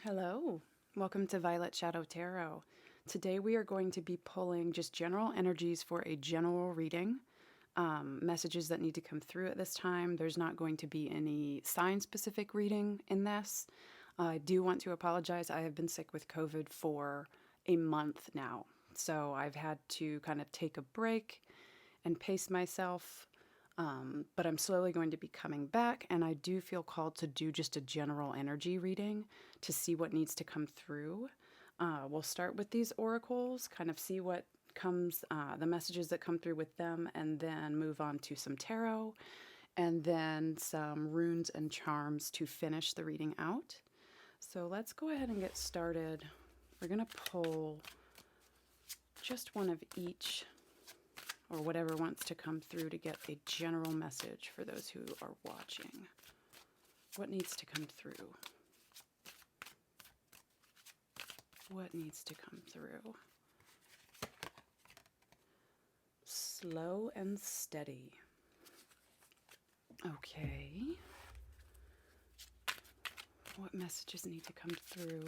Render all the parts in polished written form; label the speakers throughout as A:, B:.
A: Hello, welcome to Violet Shadow Tarot. Today we are going to be pulling just general energies for a general reading. Messages that need to come through at this time. There's not going to be any sign-specific reading in this. I do want to apologize. I have been sick with COVID for a month now. So I've had to kind of take a break and pace myself. But I'm slowly going to be coming back, and I do feel called to do just a general energy reading to see what needs to come through. We'll start with these oracles, kind of see what comes, the messages that come through with them, and then move on to some tarot, and then some runes and charms to finish the reading out. So let's go ahead and get started. We're going to pull just one of each, or whatever wants to come through, to get a general message for those who are watching. What needs to come through? What needs to come through? Slow and steady. Okay. What messages need to come through?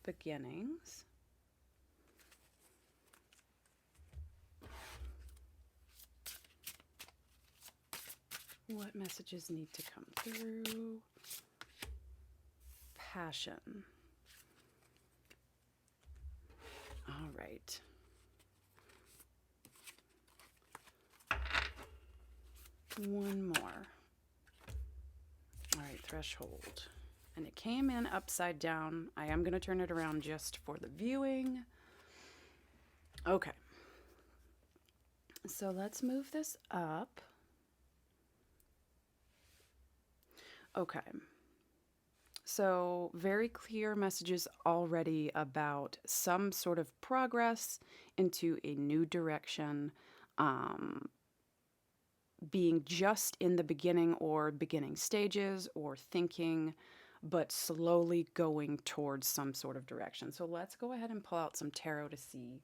A: Beginnings. What messages need to come through? Passion. All right. One more. All right, threshold. And it came in upside down. I am going to turn it around just for the viewing. Okay. So let's move this up. Okay. So very clear messages already about some sort of progress into a new direction, being just in the beginning or beginning stages, or thinking, but slowly going towards some sort of direction. So let's go ahead and pull out some tarot to see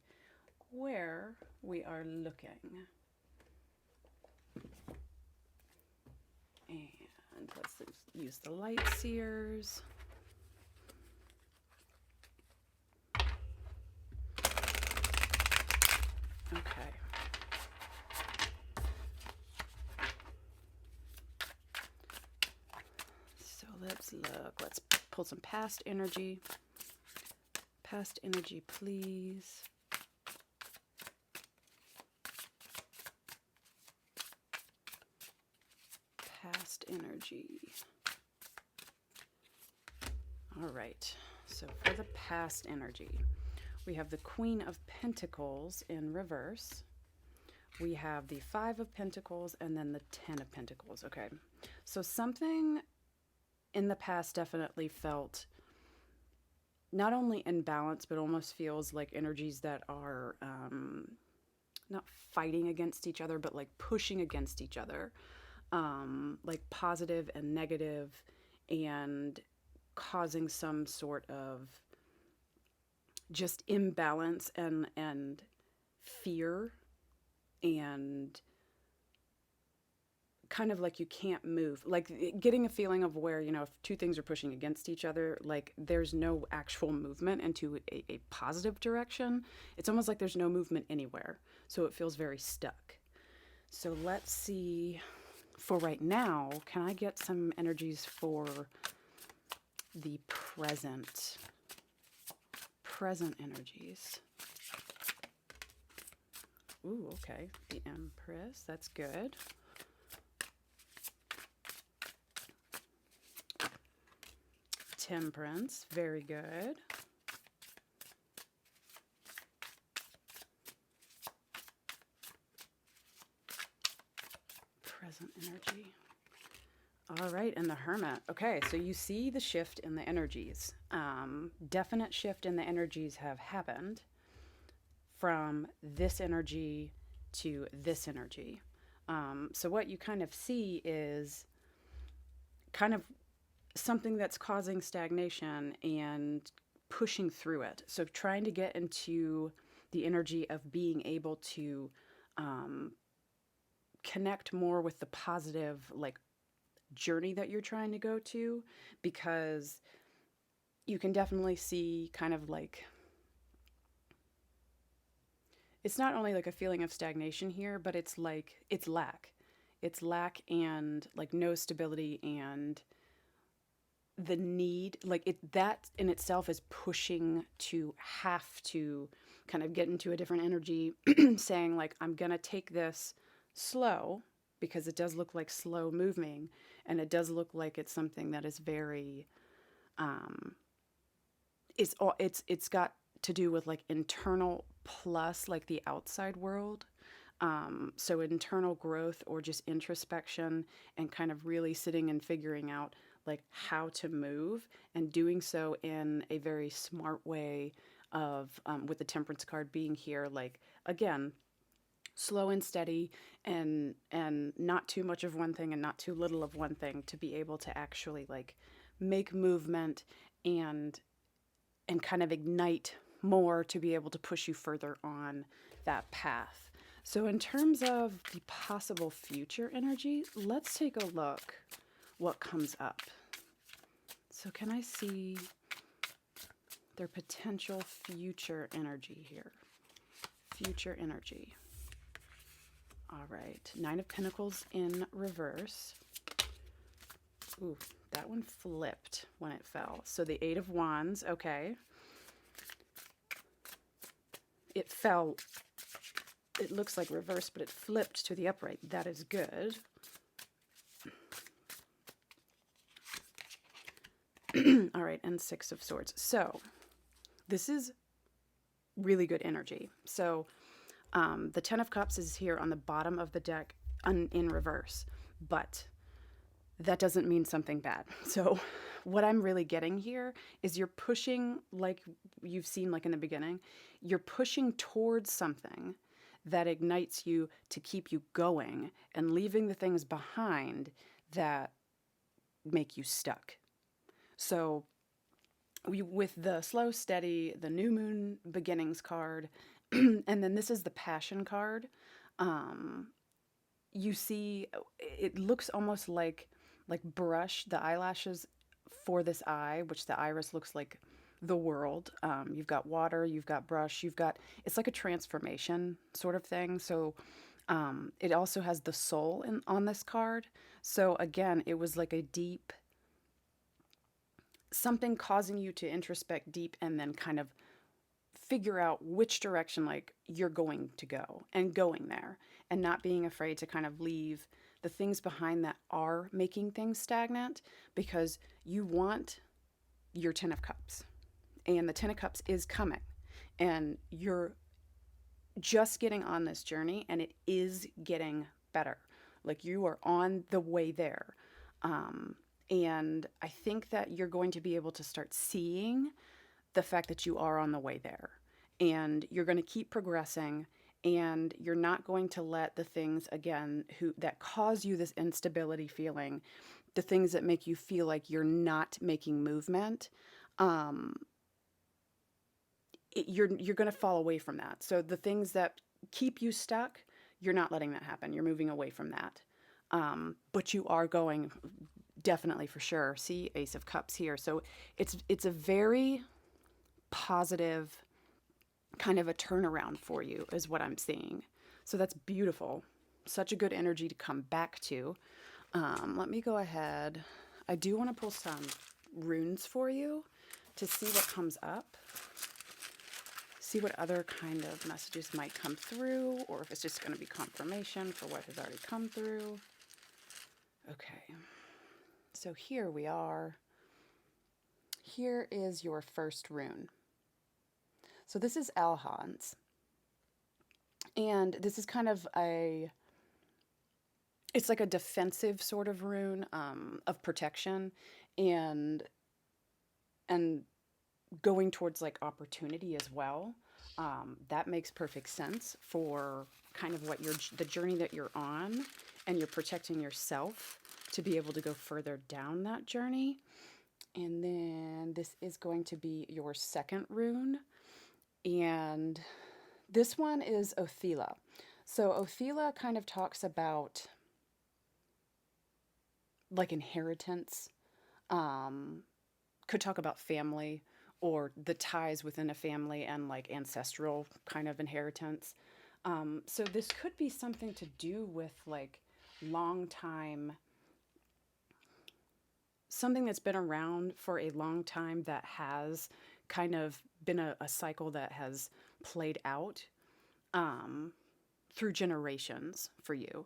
A: where we are looking. And let's use the light seers. Okay. So let's look. Let's pull some past energy. Past energy, please. Past energy. All right. So for the past energy, we have the Queen of Pentacles in reverse. We have the Five of Pentacles and then the Ten of Pentacles. Okay. So something in the past definitely felt not only imbalanced, but almost feels like energies that are not fighting against each other, but like pushing against each other, like positive and negative, and causing some sort of just imbalance and fear, and kind of like you can't move, like getting a feeling of where, you know, if two things are pushing against each other, like there's no actual movement into a positive direction. It's almost like there's no movement anywhere. So it feels very stuck. So let's see, for right now, can I get some energies for the present energies? Ooh, okay. The Empress, that's good. Temperance, very good. Present energy. All right, and the Hermit. Okay, so you see the shift in the energies. Definite shift in the energies have happened from this energy to this energy. So what you kind of see is kind of something that's causing stagnation and pushing through it. So trying to get into the energy of being able to connect more with the positive, like, journey that you're trying to go to, because you can definitely see kind of like, it's not only like a feeling of stagnation here, but it's like, it's lack. It's lack and like no stability, and the need, like it, that in itself is pushing to have to kind of get into a different energy, saying like, I'm gonna take this slow, because it does look like slow moving, and it does look like it's something that is very, it's got to do with like internal plus like the outside world. So internal growth or just introspection, and kind of really sitting and figuring out like how to move, and doing so in a very smart way of, with the Temperance card being here, like, again, slow and steady, and not too much of one thing and not too little of one thing, to be able to actually like make movement, and kind of ignite more, to be able to push you further on that path. So in terms of the possible future energy, let's take a look what comes up. So can I see their potential future energy here? Future energy. All right, Nine of Pentacles in reverse. Ooh, that one flipped when it fell. So the Eight of Wands, okay. It fell, it looks like reverse, but it flipped to the upright. That is good. All right, and Six of Swords. So this is really good energy. So the Ten of Cups is here on the bottom of the deck in reverse, but that doesn't mean something bad. So what I'm really getting here is you're pushing, like you've seen like in the beginning, you're pushing towards something that ignites you to keep you going, and leaving the things behind that make you stuck. So with the slow, steady, the new moon beginnings card, and then this is the passion card, you see it looks almost like brush, the eyelashes for this eye, which the iris looks like the world. You've got water, you've got brush, you've got, it's like a transformation sort of thing. So it also has the soul on this card. So again, it was like a deep, something causing you to introspect deep, and then kind of figure out which direction like you're going to go, and going there, and not being afraid to kind of leave the things behind that are making things stagnant, because you want your Ten of Cups, and the Ten of Cups is coming, and you're just getting on this journey, and it is getting better. Like, you are on the way there. And I think that you're going to be able to start seeing the fact that you are on the way there, and you're going to keep progressing, and you're not going to let the things, again, that cause you this instability feeling, the things that make you feel like you're not making movement, you're going to fall away from that. So the things that keep you stuck, you're not letting that happen. You're moving away from that. But you are going, definitely, for sure. See, Ace of Cups here. So it's a very positive kind of a turnaround for you, is what I'm seeing. So that's beautiful. Such a good energy to come back to. Let me go ahead. I do want to pull some runes for you to see what comes up. See what other kind of messages might come through, or if it's just going to be confirmation for what has already come through. Okay. So here we are. Here is your first rune. So this is Alhan's. And this is kind of it's like a defensive sort of rune, of protection, and going towards like opportunity as well. That makes perfect sense for kind of what the journey that you're on, and you're protecting yourself to be able to go further down that journey. And then this is going to be your second rune, and this one is Othila. So Ophelia kind of talks about like inheritance, could talk about family or the ties within a family and like ancestral kind of inheritance. So this could be something to do with like long time, something that's been around for a long time that has kind of been a cycle that has played out through generations for you.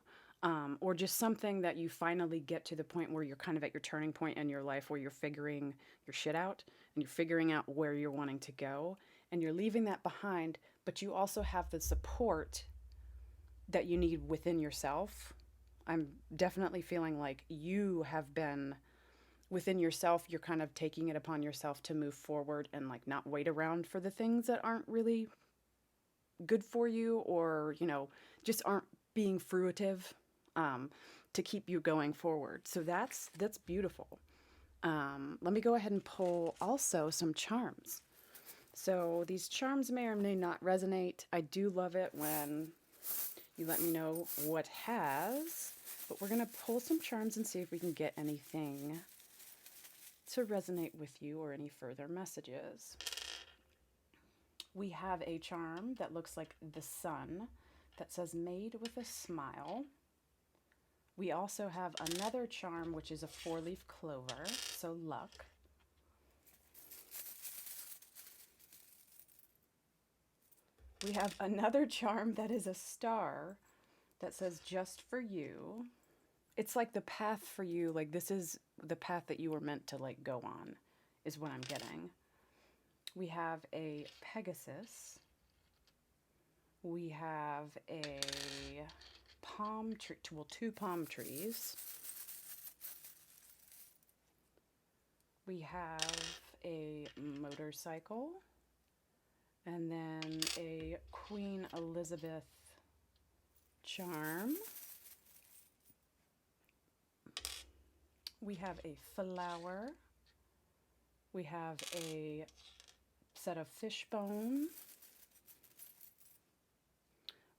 A: Or just something that you finally get to the point where you're kind of at your turning point in your life where you're figuring your shit out and you're figuring out where you're wanting to go and you're leaving that behind, but you also have the support that you need within yourself. I'm definitely feeling like you have been within yourself, you're kind of taking it upon yourself to move forward and like not wait around for the things that aren't really good for you or, you know, just aren't being fruitive, to keep you going forward. So that's beautiful. Let me go ahead and pull also some charms. So these charms may or may not resonate. I do love it when you let me know what has, but we're going to pull some charms and see if we can get anything to resonate with you or any further messages. We have a charm that looks like the sun that says made with a smile. We also have another charm, which is a 4-leaf clover, so luck. We have another charm that is a star that says just for you. It's like the path for you, like this is the path that you were meant to like go on, is what I'm getting. We have a Pegasus. We have a palm tree, well, 2 palm trees. We have a motorcycle, and then a Queen Elizabeth charm. We have a flower. We have a set of fishbone.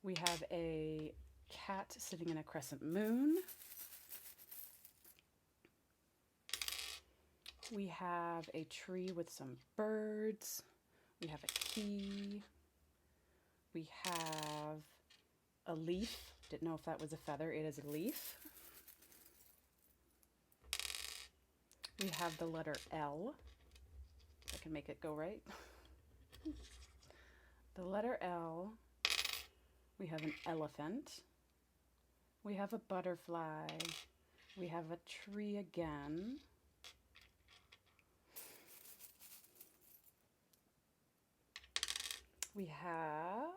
A: We have a cat sitting in a crescent moon. We have a tree with some birds. We have a key. We have a leaf. Didn't know if that was a feather. It is a leaf. We have the letter L. If I can make it go right. The letter L. We have an elephant. We have a butterfly. We have a tree again. We have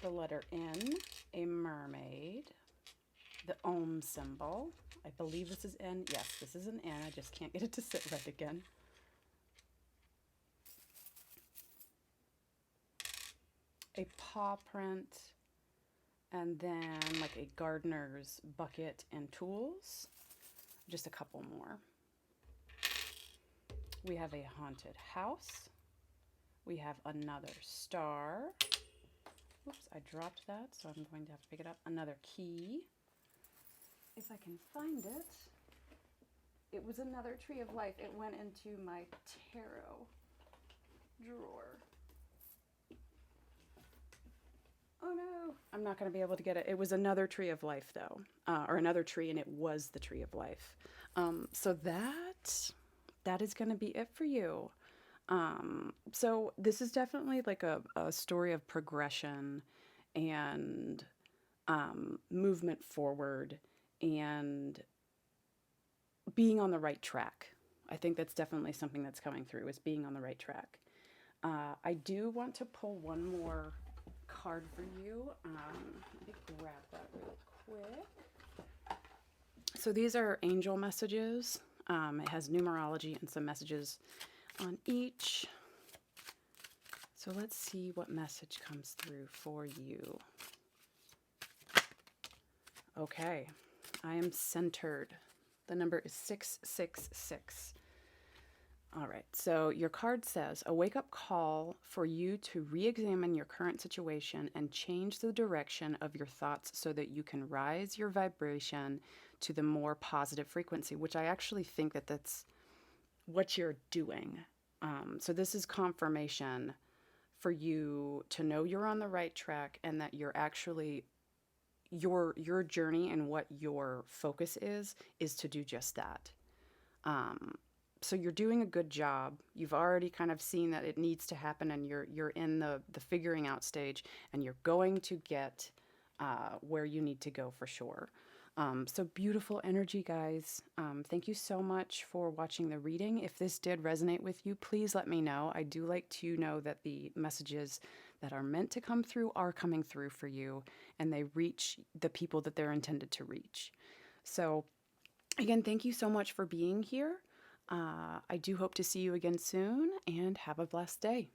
A: the letter N, a mermaid, the Om symbol. I believe this is N. Yes, this is an N. I just can't get it to sit right again. A paw print, and then like a gardener's bucket and tools. Just a couple more. We have a haunted house. We have another star. Oops, I dropped that, so I'm going to have to pick it up. Another key. If I can find it. It was another tree of life. It went into my tarot drawer. Oh no, I'm not going to be able to get it. It was another tree of life though, or another tree, and it was the tree of life. So that is going to be it for you. So this is definitely like a story of progression and movement forward and being on the right track. I think that's definitely something that's coming through, is being on the right track. I do want to pull one more card for you. Let me grab that real quick. So these are angel messages. It has numerology and some messages on each. So let's see what message comes through for you. Okay, I am centered. The number is 666. All right, so your card says a wake up call for you to re examine your current situation and change the direction of your thoughts so that you can rise your vibration to the more positive frequency, which I actually think that that's what you're doing. So, this is confirmation for you to know you're on the right track and that you're actually your journey and what your focus is to do just that. Um, so you're doing a good job. You've already kind of seen that it needs to happen, and you're in the figuring out stage, and you're going to get where you need to go for sure. So beautiful energy, guys. Thank you so much for watching the reading. If this did resonate with you, please let me know. I do like to know that the messages that are meant to come through are coming through for you, and they reach the people that they're intended to reach. So again, thank you so much for being here. I do hope to see you again soon, and have a blessed day.